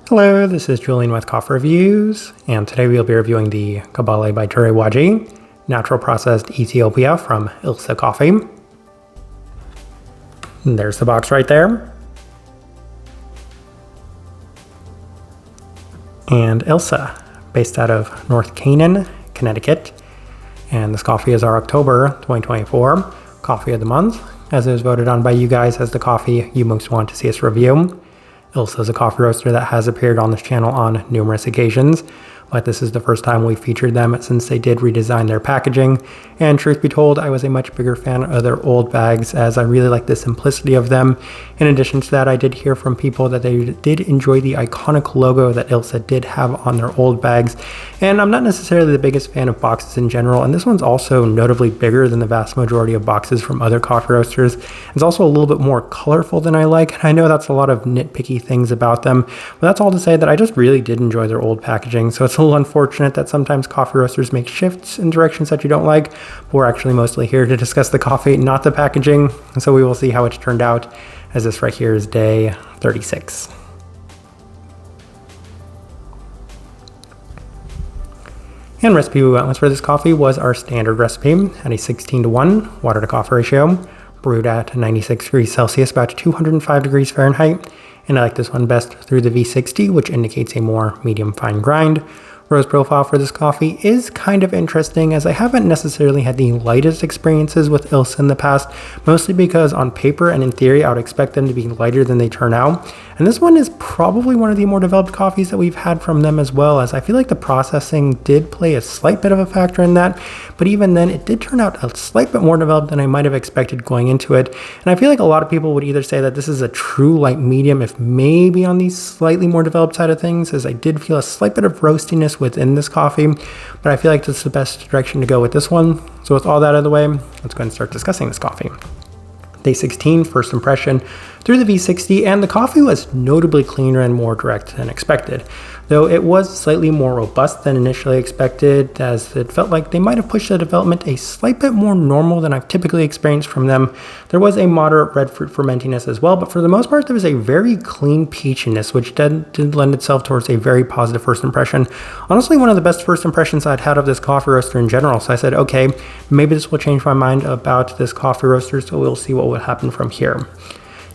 Hello, this is Julian with Coffee Reviews, and today we'll be reviewing the Qabballe by Ture Waji, natural processed Ethiopia from Ilse Coffee. And there's the box right there. And Ilsa, based out of North Canaan, Connecticut. And this coffee is our October 2024 Coffee of the Month, as it was voted on by you guys as the coffee you most want to see us review. Ilsa is a coffee roaster that has appeared on this channel on numerous occasions, but this is the first time we've featured them since they did redesign their packaging, and truth be told, I was a much bigger fan of their old bags as I really like the simplicity of them. In addition to that, I did hear from people that they did enjoy the iconic logo that Ilsa did have on their old bags, and I'm not necessarily the biggest fan of boxes in general, and this one's also notably bigger than the vast majority of boxes from other coffee roasters. It's also a little bit more colorful than I like, and I know that's a lot of nitpicky things about them, but that's all to say that I just really did enjoy their old packaging. So it's a little unfortunate that sometimes coffee roasters make shifts in directions that you don't like, but we're actually mostly here to discuss the coffee, not the packaging, and so we will see how it's turned out, as this right here is day 36. And recipe we went with for this coffee was our standard recipe at a 16:1 water to coffee ratio, brewed at 96 degrees Celsius, about 205 degrees Fahrenheit. And I like this one best through the V60, which indicates a more medium fine grind. Roast profile for this coffee is kind of interesting, as I haven't necessarily had the lightest experiences with Ilse in the past, mostly because on paper and in theory I would expect them to be lighter than they turn out. And this one is probably one of the more developed coffees that we've had from them as well, as I feel like the processing did play a slight bit of a factor in that, but even then it did turn out a slight bit more developed than I might have expected going into it. And I feel like a lot of people would either say that this is a true light medium, if maybe on the slightly more developed side of things, as I did feel a slight bit of roastiness within this coffee, but I feel like this is the best direction to go with this one. So with all that out of the way, let's go ahead and start discussing this coffee. Day 16, first impression through the V60, and the coffee was notably cleaner and more direct than expected, though it was slightly more robust than initially expected, as it felt like they might have pushed the development a slight bit more normal than I've typically experienced from them. There was a moderate red fruit fermentiness as well, but for the most part there was a very clean peachiness, which did lend itself towards a very positive first impression. Honestly, one of the best first impressions I'd had of this coffee roaster in general, so I said, okay, maybe this will change my mind about this coffee roaster, so we'll see what will happen from here.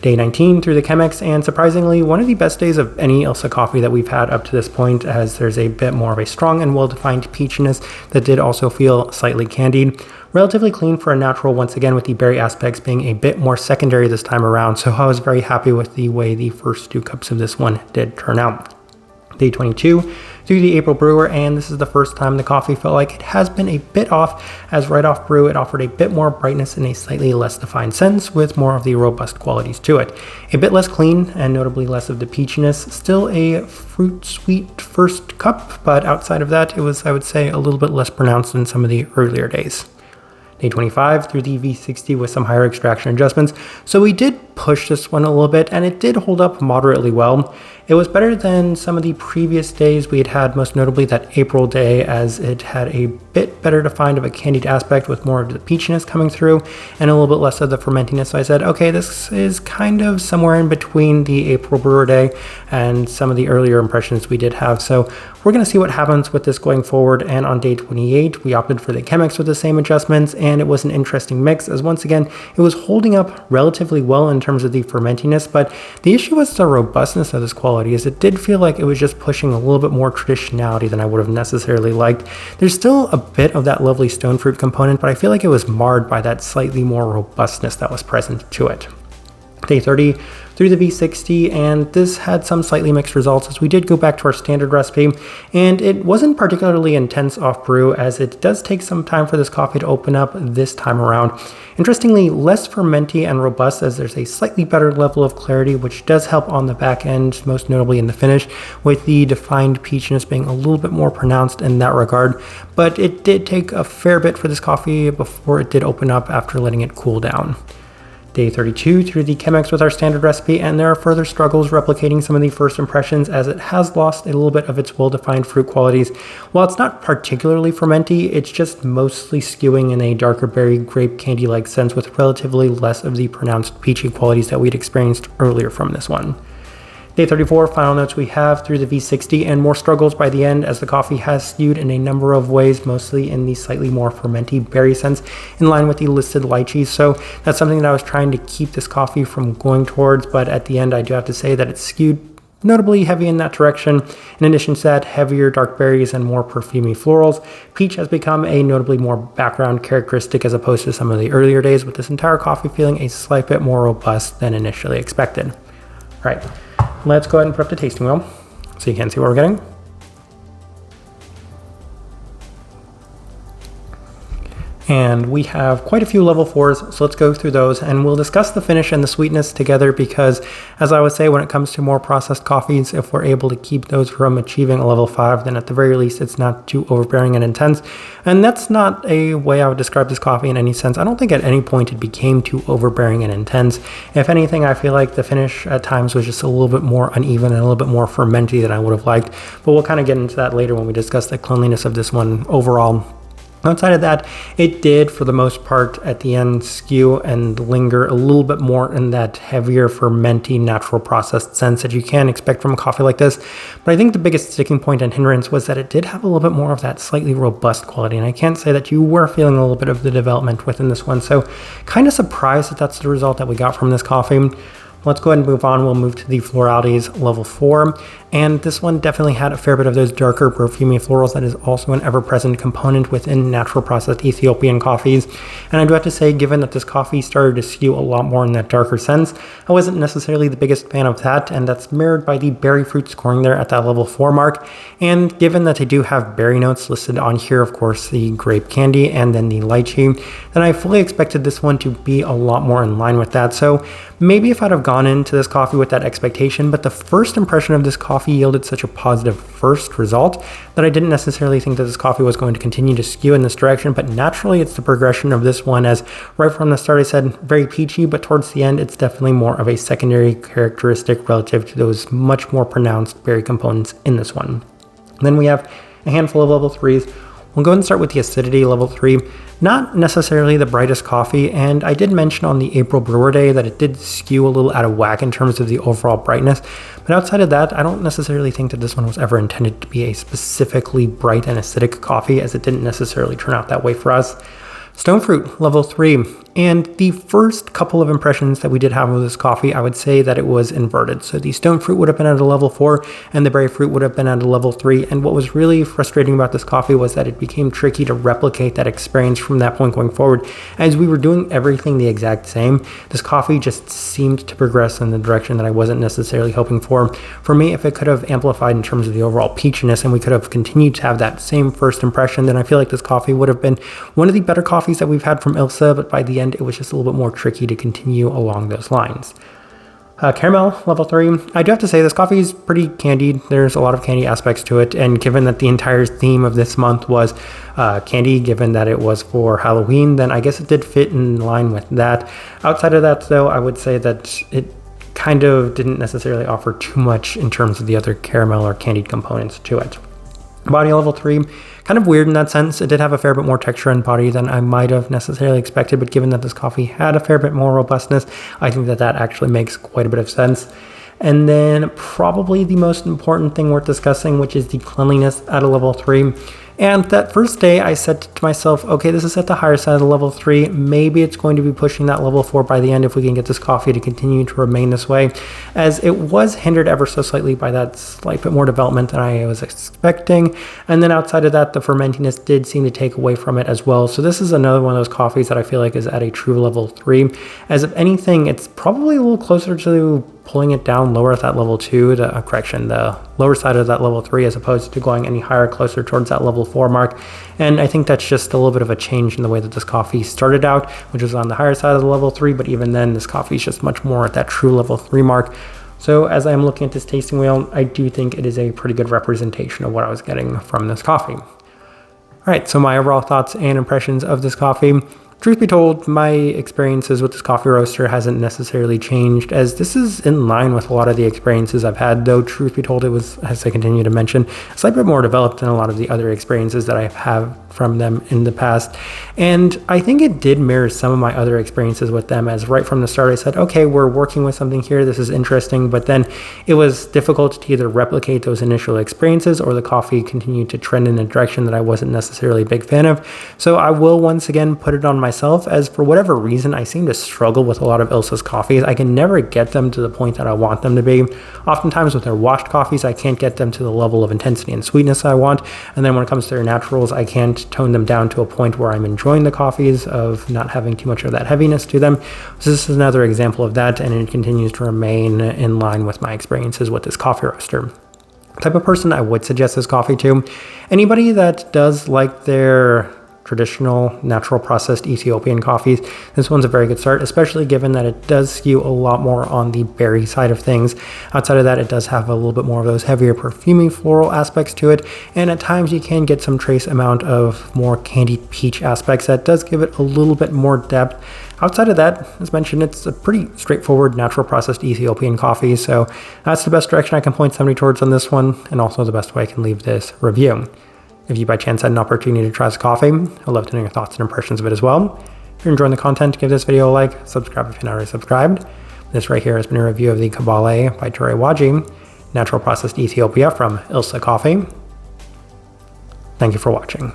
Day 19 through the Chemex, and surprisingly, one of the best days of any Ilse coffee that we've had up to this point, as there's a bit more of a strong and well-defined peachiness that did also feel slightly candied. Relatively clean for a natural, once again with the berry aspects being a bit more secondary this time around, so I was very happy with the way the first 2 cups of this one did turn out. Day 22 through the April brewer, and this is the first time the coffee felt like it has been a bit off, as right off brew it offered a bit more brightness in a slightly less defined sense with more of the robust qualities to it. A bit less clean and notably less of the peachiness, still a fruit sweet first cup, but outside of that it was, I would say, a little bit less pronounced than some of the earlier days. Day 25 through the V60 with some higher extraction adjustments, so we did push this one a little bit and it did hold up moderately well. It was better than some of the previous days we had had, most notably that April day, as it had a bit better defined of a candied aspect with more of the peachiness coming through and a little bit less of the fermentiness. So I said, okay, this is kind of somewhere in between the April brewer day and some of the earlier impressions we did have. So we're going to see what happens with this going forward. And on day 28, we opted for the Chemex with the same adjustments, and it was an interesting mix, as once again, it was holding up relatively well in terms of the fermentiness, but the issue was the robustness of this quality, as it did feel like it was just pushing a little bit more traditionality than I would have necessarily liked. There's still a bit of that lovely stone fruit component, but I feel like it was marred by that slightly more robustness that was present to it. Day 30 through the V60, and this had some slightly mixed results, as we did go back to our standard recipe, and it wasn't particularly intense off brew, as it does take some time for this coffee to open up this time around. Interestingly, less fermenty and robust, as there's a slightly better level of clarity, which does help on the back end, most notably in the finish, with the defined peachiness being a little bit more pronounced in that regard. But it did take a fair bit for this coffee before it did open up after letting it cool down. Day 32 through the Chemex with our standard recipe, and there are further struggles replicating some of the first impressions, as it has lost a little bit of its well-defined fruit qualities. While it's not particularly fermenty, it's just mostly skewing in a darker berry grape candy-like sense, with relatively less of the pronounced peachy qualities that we'd experienced earlier from this one. Day 34, final notes we have through the V60 and more struggles by the end as the coffee has skewed in a number of ways, mostly in the slightly more fermenty berry sense in line with the listed lychees. So that's something that I was trying to keep this coffee from going towards, but at the end I do have to say that it's skewed notably heavy in that direction. In addition to that, heavier dark berries and more perfumey florals. Peach has become a notably more background characteristic as opposed to some of the earlier days, with this entire coffee feeling a slight bit more robust than initially expected. All right, let's go ahead and put up the tasting wheel so you can see what we're getting. And we have quite a few level 4s, so let's go through those and we'll discuss the finish and the sweetness together because, as I would say, when it comes to more processed coffees, if we're able to keep those from achieving a level 5, then at the very least it's not too overbearing and intense. And that's not a way I would describe this coffee in any sense. I don't think at any point it became too overbearing and intense. If anything, I feel like the finish at times was just a little bit more uneven and a little bit more fermenty than I would have liked. But we'll kind of get into that later when we discuss the cleanliness of this one overall. Outside of that, it did, for the most part, at the end, skew and linger a little bit more in that heavier, fermenty, natural processed sense that you can expect from a coffee like this. But I think the biggest sticking point and hindrance was that it did have a little bit more of that slightly robust quality. And I can't say that you were feeling a little bit of the development within this one. So kind of surprised that that's the result that we got from this coffee. Let's go ahead and move on. We'll move to the floralities level 4. And this one definitely had a fair bit of those darker perfumey florals. That is also an ever-present component within natural processed Ethiopian coffees. And I do have to say, given that this coffee started to skew a lot more in that darker sense, I wasn't necessarily the biggest fan of that. And that's mirrored by the berry fruit scoring there at that level 4 mark. And given that they do have berry notes listed on here, of course, the grape candy and then the lychee, then I fully expected this one to be a lot more in line with that. So maybe if I'd have gone into this coffee with that expectation, but the first impression of this coffee yielded such a positive first result that I didn't necessarily think that this coffee was going to continue to skew in this direction. But naturally, it's the progression of this one, as right from the start I said very peachy, but towards the end it's definitely more of a secondary characteristic relative to those much more pronounced berry components in this one. And then we have a handful of level 3s. We'll go ahead and start with the acidity level 3. Not necessarily the brightest coffee, and I did mention on the April Brewer Day that it did skew a little out of whack in terms of the overall brightness. But outside of that, I don't necessarily think that this one was ever intended to be a specifically bright and acidic coffee, as it didn't necessarily turn out that way for us. Stone fruit level 3. And the first couple of impressions that we did have with this coffee, I would say that it was inverted. So the stone fruit would have been at a level 4 and the berry fruit would have been at a level 3. And what was really frustrating about this coffee was that it became tricky to replicate that experience from that point going forward. As we were doing everything the exact same, this coffee just seemed to progress in the direction that I wasn't necessarily hoping for. For me, if it could have amplified in terms of the overall peachiness and we could have continued to have that same first impression, then I feel like this coffee would have been one of the better coffees that we've had from Ilse, but by the end it was just a little bit more tricky to continue along those lines. Caramel level 3. I do have to say this coffee is pretty candied. There's a lot of candy aspects to it, and given that the entire theme of this month was candy, given that it was for Halloween, then I guess it did fit in line with that. Outside of that though, I would say that it kind of didn't necessarily offer too much in terms of the other caramel or candied components to it. Body level 3, kind of weird in that sense. It did have a fair bit more texture and body than I might have necessarily expected, but given that this coffee had a fair bit more robustness, I think that that actually makes quite a bit of sense. And then probably the most important thing worth discussing, which is the cleanliness at a level 3. And that first day I said to myself, okay, this is at the higher side of the level 3. Maybe it's going to be pushing that level 4 by the end if we can get this coffee to continue to remain this way, as it was hindered ever so slightly by that slight bit more development than I was expecting. And then outside of that, the fermentiness did seem to take away from it as well. So this is another one of those coffees that I feel like is at a true level 3. As if anything, it's probably a little closer to pulling it down lower at that level 2, the lower side of that level 3, as opposed to going any higher, closer towards that level 4 mark. And I think that's just a little bit of a change in the way that this coffee started out, which was on the higher side of the level 3, but even then this coffee is just much more at that true level 3 mark. So as I'm looking at this tasting wheel, I do think it is a pretty good representation of what I was getting from this coffee. All right, so my overall thoughts and impressions of this coffee. Truth be told, my experiences with this coffee roaster hasn't necessarily changed, as this is in line with a lot of the experiences I've had, though truth be told, it was, as I continue to mention, a slight bit more developed than a lot of the other experiences that I've from them in the past. And I think it did mirror some of my other experiences with them, as right from the start I said, okay, we're working with something here, this is interesting, but then it was difficult to either replicate those initial experiences or the coffee continued to trend in a direction that I wasn't necessarily a big fan of. So I will once again put it on myself, as for whatever reason I seem to struggle with a lot of Ilsa's coffees. I can never get them to the point that I want them to be. Oftentimes with their washed coffees I can't get them to the level of intensity and sweetness I want, and then when it comes to their naturals I can't tone them down to a point where I'm enjoying the coffees of not having too much of that heaviness to them. So this is another example of that, and it continues to remain in line with my experiences with this coffee roaster. Type of person I would suggest this coffee to: anybody that does like their traditional natural processed Ethiopian coffees. This one's a very good start, especially given that it does skew a lot more on the berry side of things. Outside of that, it does have a little bit more of those heavier perfumey floral aspects to it, and at times you can get some trace amount of more candied peach aspects that does give it a little bit more depth. Outside of that, as mentioned, it's a pretty straightforward natural processed Ethiopian coffee, so that's the best direction I can point somebody towards on this one, and also the best way I can leave this review. If you by chance had an opportunity to try this coffee, I'd love to know your thoughts and impressions of it as well. If you're enjoying the content, give this video a like, subscribe if you're not already subscribed. This right here has been a review of the Qabballe by Ture Waji, natural processed Ethiopia from Ilsa Coffee. Thank you for watching.